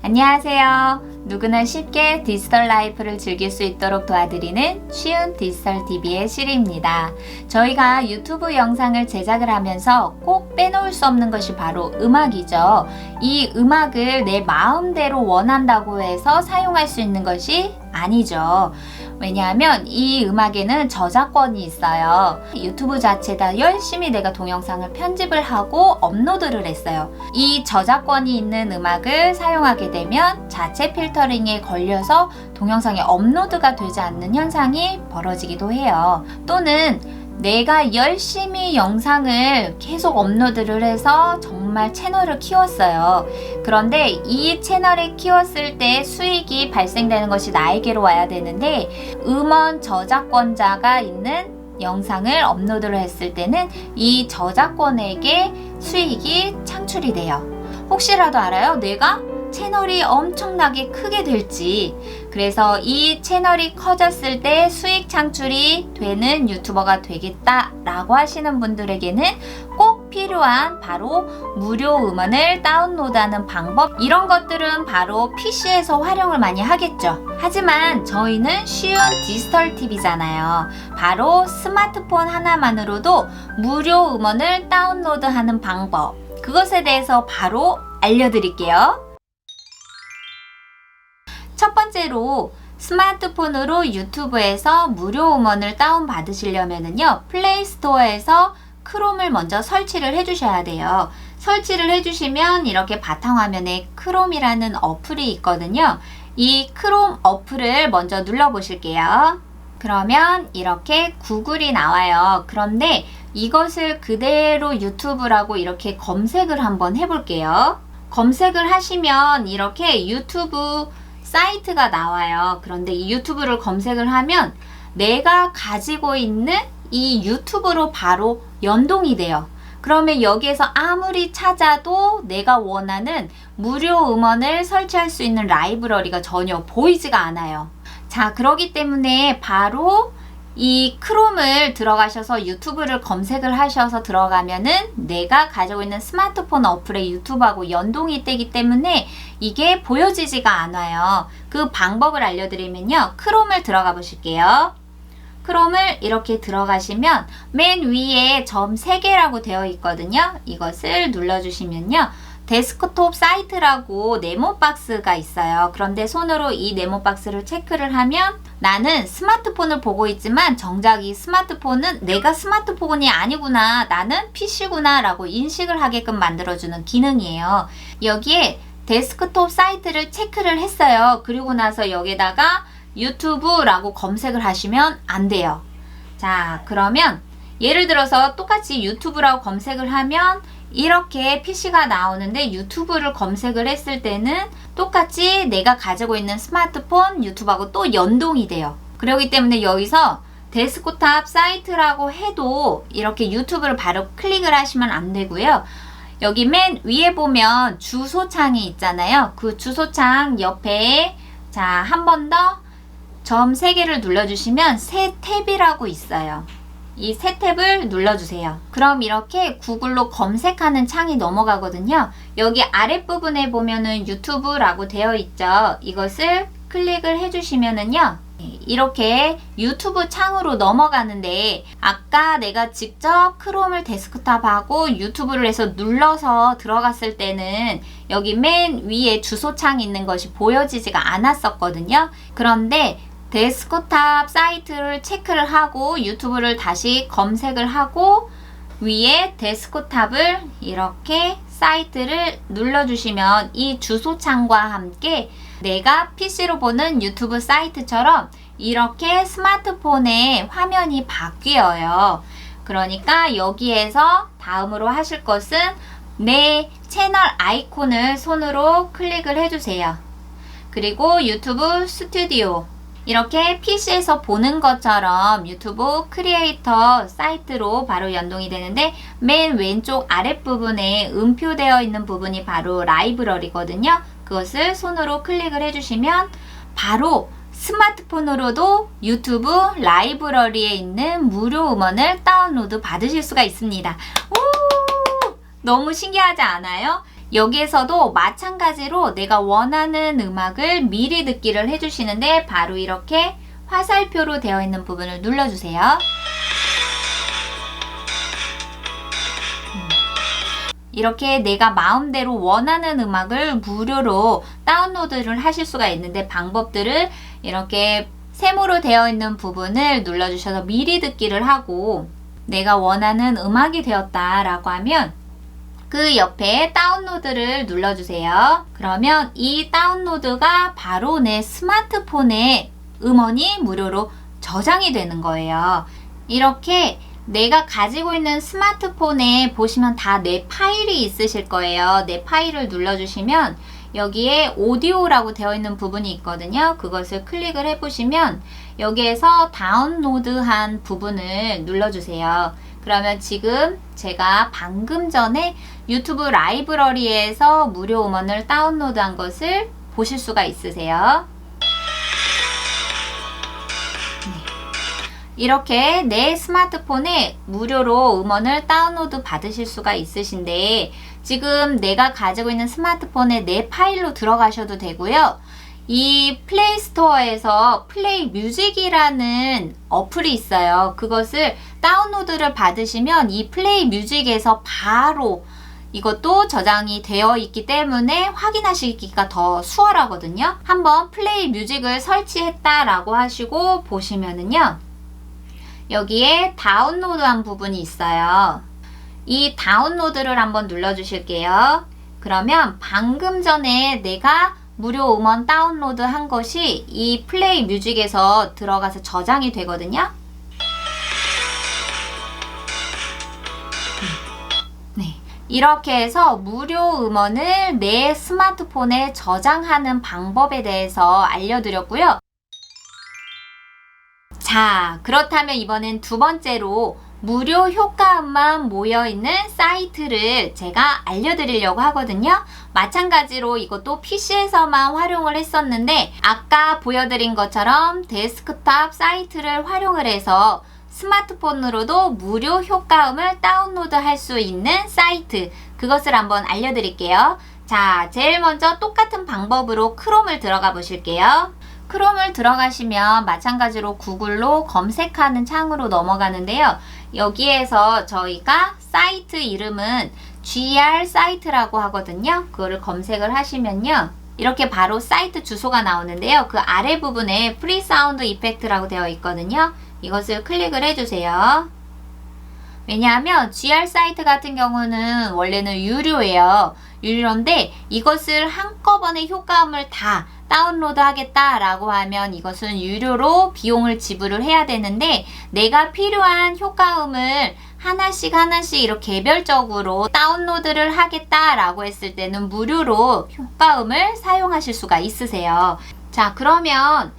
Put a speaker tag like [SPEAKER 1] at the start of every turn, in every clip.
[SPEAKER 1] 안녕하세요. 누구나 쉽게 디지털 라이프를 즐길 수 있도록 도와드리는 쉬운 디지털 TV의 시리입니다. 저희가 유튜브 영상을 제작을 하면서 꼭 빼놓을 수 없는 것이 바로 음악이죠. 이 음악을 내 마음대로 원한다고 해서 사용할 수 있는 것이 아니죠. 왜냐하면 이 음악에는 저작권이 있어요. 유튜브 자체다 열심히 내가 동영상을 편집을 하고 업로드를 했어요. 이 저작권이 있는 음악을 사용하게 되면 자체 필터링에 걸려서 동영상이 업로드가 되지 않는 현상이 벌어지기도 해요. 또는 내가 열심히 영상을 계속 업로드를 해서 정말 채널을 키웠어요. 그런데 이 채널을 키웠을 때 수익이 발생되는 것이 나에게로 와야 되는데 음원 저작권자가 있는 영상을 업로드를 했을 때는 이 저작권에게 수익이 창출이 돼요. 혹시라도 알아요? 내가 채널이 엄청나게 크게 될지. 그래서 이 채널이 커졌을 때 수익 창출이 되는 유튜버가 되겠다라고 하시는 분들에게는 꼭 필요한 바로 무료 음원을 다운로드하는 방법, 이런 것들은 바로 PC에서 활용을 많이 하겠죠. 하지만 저희는 쉬운 디지털 TV잖아요. 바로 스마트폰 하나만으로도 무료 음원을 다운로드하는 방법, 그것에 대해서 바로 알려드릴게요. 첫 번째로 스마트폰으로 유튜브에서 무료 음원을 다운받으시려면요, 플레이스토어에서 크롬을 먼저 설치를 해주셔야 돼요. 설치를 해주시면 이렇게 바탕화면에 크롬이라는 어플이 있거든요. 이 크롬 어플을 먼저 눌러보실게요. 그러면 이렇게 구글이 나와요. 그런데 이것을 그대로 유튜브라고 이렇게 검색을 한번 해볼게요. 검색을 하시면 이렇게 유튜브 사이트가 나와요. 그런데 이 유튜브를 검색을 하면 내가 가지고 있는 이 유튜브로 바로 연동이 돼요. 그러면 여기에서 아무리 찾아도 내가 원하는 무료 음원을 설치할 수 있는 라이브러리가 전혀 보이지가 않아요. 자, 그렇기 때문에 바로 이 크롬을 들어가셔서 유튜브를 검색을 하셔서 들어가면은 내가 가지고 있는 스마트폰 어플의 유튜브하고 연동이 되기 때문에 이게 보여지지가 않아요. 그 방법을 알려드리면요, 크롬을 들어가 보실게요. 크롬을 이렇게 들어가시면 맨 위에 점 3개라고 되어 있거든요. 이것을 눌러주시면요, 데스크톱 사이트라고 네모박스가 있어요. 그런데 손으로 이 네모박스를 체크를 하면 나는 스마트폰을 보고 있지만 정작 이 스마트폰은 내가 스마트폰이 아니구나, 나는 PC구나 라고 인식을 하게끔 만들어주는 기능이에요. 여기에 데스크톱 사이트를 체크를 했어요. 그리고 나서 여기다가 유튜브라고 검색을 하시면 안 돼요. 자, 그러면 예를 들어서 똑같이 유튜브라고 검색을 하면 이렇게 PC가 나오는데 유튜브를 검색을 했을 때는 똑같이 내가 가지고 있는 스마트폰 유튜브하고 또 연동이 돼요. 그렇기 때문에 여기서 데스크탑 사이트라고 해도 이렇게 유튜브를 바로 클릭을 하시면 안 되고요. 여기 맨 위에 보면 주소창이 있잖아요. 그 주소창 옆에 자, 한 번 더 점 3개를 눌러주시면 새 탭이라고 있어요. 이 새 탭을 눌러주세요. 그럼 이렇게 구글로 검색하는 창이 넘어가거든요. 여기 아랫부분에 보면은 유튜브라고 되어 있죠. 이것을 클릭을 해주시면은요, 이렇게 유튜브 창으로 넘어가는데 아까 내가 직접 크롬을 데스크탑하고 유튜브를 해서 눌러서 들어갔을 때는 여기 맨 위에 주소창이 있는 것이 보여지지가 않았었거든요. 그런데 데스크탑 사이트를 체크를 하고 유튜브를 다시 검색을 하고 위에 데스크탑을 이렇게 사이트를 눌러주시면 이 주소창과 함께 내가 PC로 보는 유튜브 사이트처럼 이렇게 스마트폰의 화면이 바뀌어요. 그러니까 여기에서 다음으로 하실 것은 내 채널 아이콘을 손으로 클릭을 해주세요. 그리고 유튜브 스튜디오, 이렇게 PC에서 보는 것처럼 유튜브 크리에이터 사이트로 바로 연동이 되는데 맨 왼쪽 아랫부분에 음표되어 있는 부분이 바로 라이브러리거든요. 그것을 손으로 클릭을 해주시면 바로 스마트폰으로도 유튜브 라이브러리에 있는 무료 음원을 다운로드 받으실 수가 있습니다. 오! 너무 신기하지 않아요? 여기에서도 마찬가지로 내가 원하는 음악을 미리 듣기를 해주시는데 바로 이렇게 화살표로 되어 있는 부분을 눌러주세요. 이렇게 내가 마음대로 원하는 음악을 무료로 다운로드를 하실 수가 있는데 방법들을 이렇게 세모로 되어 있는 부분을 눌러주셔서 미리 듣기를 하고 내가 원하는 음악이 되었다라고 하면 그 옆에 다운로드를 눌러주세요. 그러면 이 다운로드가 바로 내 스마트폰에 음원이 무료로 저장이 되는 거예요. 이렇게 내가 가지고 있는 스마트폰에 보시면 다 내 파일이 있으실 거예요. 내 파일을 눌러주시면 여기에 오디오라고 되어 있는 부분이 있거든요. 그것을 클릭을 해보시면 여기에서 다운로드한 부분을 눌러주세요. 그러면 지금 제가 방금 전에 유튜브 라이브러리에서 무료 음원을 다운로드한 것을 보실 수가 있으세요. 이렇게 내 스마트폰에 무료로 음원을 다운로드 받으실 수가 있으신데 지금 내가 가지고 있는 스마트폰에 내 파일로 들어가셔도 되고요. 이 플레이스토어에서 플레이 뮤직이라는 어플이 있어요. 그것을 다운로드를 받으시면 이 플레이 뮤직에서 바로 이것도 저장이 되어 있기 때문에 확인하시기가 더 수월하거든요. 한번 플레이 뮤직을 설치했다라고 하시고 보시면은요. 여기에 다운로드한 부분이 있어요. 이 다운로드를 한번 눌러주실게요. 그러면 방금 전에 내가 무료 음원 다운로드 한 것이 이 플레이 뮤직에서 들어가서 저장이 되거든요. 네. 이렇게 해서 무료 음원을 내 스마트폰에 저장하는 방법에 대해서 알려드렸고요. 자, 그렇다면 이번엔 두 번째로 무료 효과음만 모여있는 사이트를 제가 알려드리려고 하거든요. 마찬가지로 이것도 PC에서만 활용을 했었는데 아까 보여드린 것처럼 데스크탑 사이트를 활용을 해서 스마트폰으로도 무료 효과음을 다운로드 할 수 있는 사이트, 그것을 한번 알려드릴게요. 자, 제일 먼저 똑같은 방법으로 크롬을 들어가 보실게요. 크롬을 들어가시면 마찬가지로 구글로 검색하는 창으로 넘어가는데요. 여기에서 저희가 사이트 이름은 GR 사이트라고 하거든요. 그거를 검색을 하시면요. 이렇게 바로 사이트 주소가 나오는데요. 그 아래 부분에 프리 사운드 이펙트라고 되어 있거든요. 이것을 클릭을 해주세요. 왜냐하면 GR 사이트 같은 경우는 원래는 유료예요. 유료인데 이것을 한꺼번에 효과음을 다 다운로드 하겠다라고 하면 이것은 유료로 비용을 지불을 해야 되는데 내가 필요한 효과음을 하나씩 이렇게 개별적으로 다운로드를 하겠다라고 했을 때는 무료로 효과음을 사용하실 수가 있으세요. 자, 그러면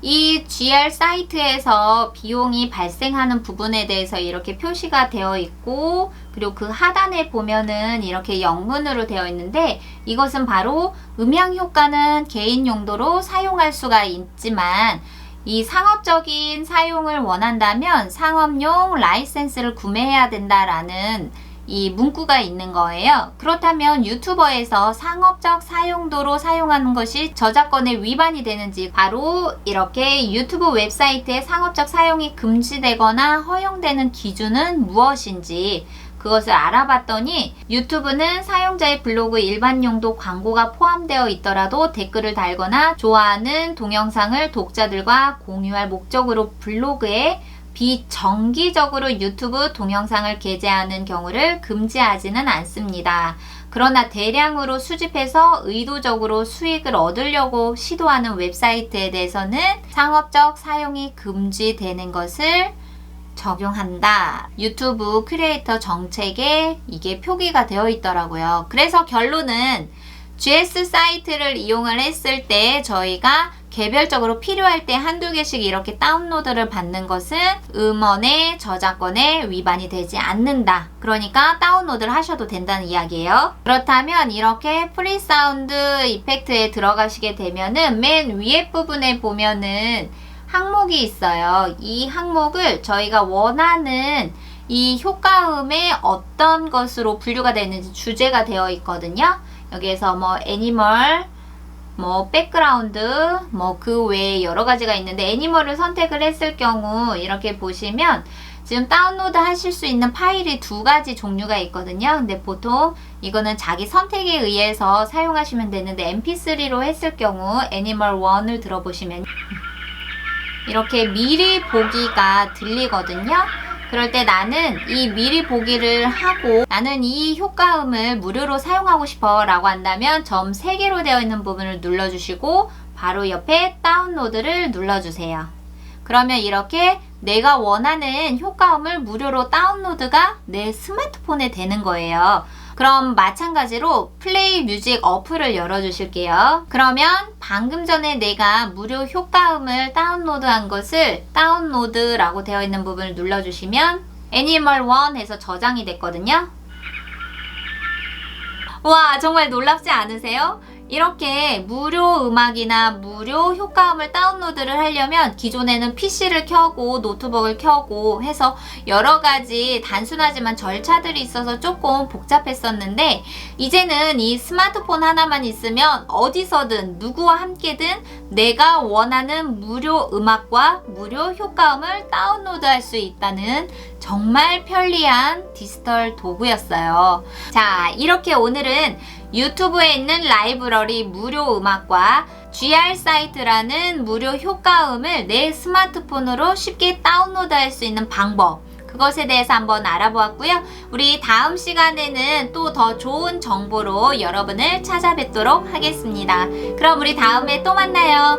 [SPEAKER 1] 이 GR 사이트에서 비용이 발생하는 부분에 대해서 이렇게 표시가 되어 있고 그리고 그 하단에 보면은 이렇게 영문으로 되어 있는데 이것은 바로 음향 효과는 개인 용도로 사용할 수가 있지만 이 상업적인 사용을 원한다면 상업용 라이센스를 구매해야 된다라는 이 문구가 있는 거예요. 그렇다면 유튜버에서 상업적 사용도로 사용하는 것이 저작권에 위반이 되는지 바로 이렇게 유튜브 웹사이트의 상업적 사용이 금지되거나 허용되는 기준은 무엇인지 그것을 알아봤더니 유튜브는 사용자의 블로그 일반 용도 광고가 포함되어 있더라도 댓글을 달거나 좋아하는 동영상을 독자들과 공유할 목적으로 블로그에 비정기적으로 유튜브 동영상을 게재하는 경우를 금지하지는 않습니다. 그러나 대량으로 수집해서 의도적으로 수익을 얻으려고 시도하는 웹사이트에 대해서는 상업적 사용이 금지되는 것을 적용한다. 유튜브 크리에이터 정책에 이게 표기가 되어 있더라고요. 그래서 결론은 GS 사이트를 이용을 했을 때 저희가 개별적으로 필요할 때 한두 개씩 이렇게 다운로드를 받는 것은 음원의 저작권에 위반이 되지 않는다. 그러니까 다운로드를 하셔도 된다는 이야기예요. 그렇다면 이렇게 프리 사운드 이펙트에 들어가시게 되면은 맨 위에 부분에 보면은 항목이 있어요. 이 항목을 저희가 원하는 이 효과음의 어떤 것으로 분류가 되는지 주제가 되어 있거든요. 여기에서 뭐 애니멀, 뭐 백그라운드, 뭐 그 외에 여러 가지가 있는데 애니멀을 선택을 했을 경우 이렇게 보시면 지금 다운로드 하실 수 있는 파일이 두 가지 종류가 있거든요. 근데 보통 이거는 자기 선택에 의해서 사용하시면 되는데 mp3로 했을 경우 애니멀 1을 들어보시면 이렇게 미리 보기가 들리거든요. 그럴 때 나는 이 미리 보기를 하고 나는 이 효과음을 무료로 사용하고 싶어 라고 한다면 점 3개로 되어 있는 부분을 눌러주시고 바로 옆에 다운로드를 눌러주세요. 그러면 이렇게 내가 원하는 효과음을 무료로 다운로드가 내 스마트폰에 되는 거예요. 그럼 마찬가지로 플레이 뮤직 어플을 열어주실게요. 그러면 방금 전에 내가 무료 효과음을 다운로드한 것을 다운로드라고 되어 있는 부분을 눌러주시면 애니멀 1 해서 저장이 됐거든요. 와, 정말 놀랍지 않으세요? 이렇게 무료 음악이나 무료 효과음을 다운로드를 하려면 기존에는 PC를 켜고 노트북을 켜고 해서 여러 가지 단순하지만 절차들이 있어서 조금 복잡했었는데 이제는 이 스마트폰 하나만 있으면 어디서든 누구와 함께든 내가 원하는 무료 음악과 무료 효과음을 다운로드할 수 있다는 정말 편리한 디지털 도구였어요. 자, 이렇게 오늘은 유튜브에 있는 라이브러리 무료 음악과 GR 사이트라는 무료 효과음을 내 스마트폰으로 쉽게 다운로드할 수 있는 방법, 그것에 대해서 한번 알아보았고요. 우리 다음 시간에는 또 더 좋은 정보로 여러분을 찾아뵙도록 하겠습니다. 그럼 우리 다음에 또 만나요.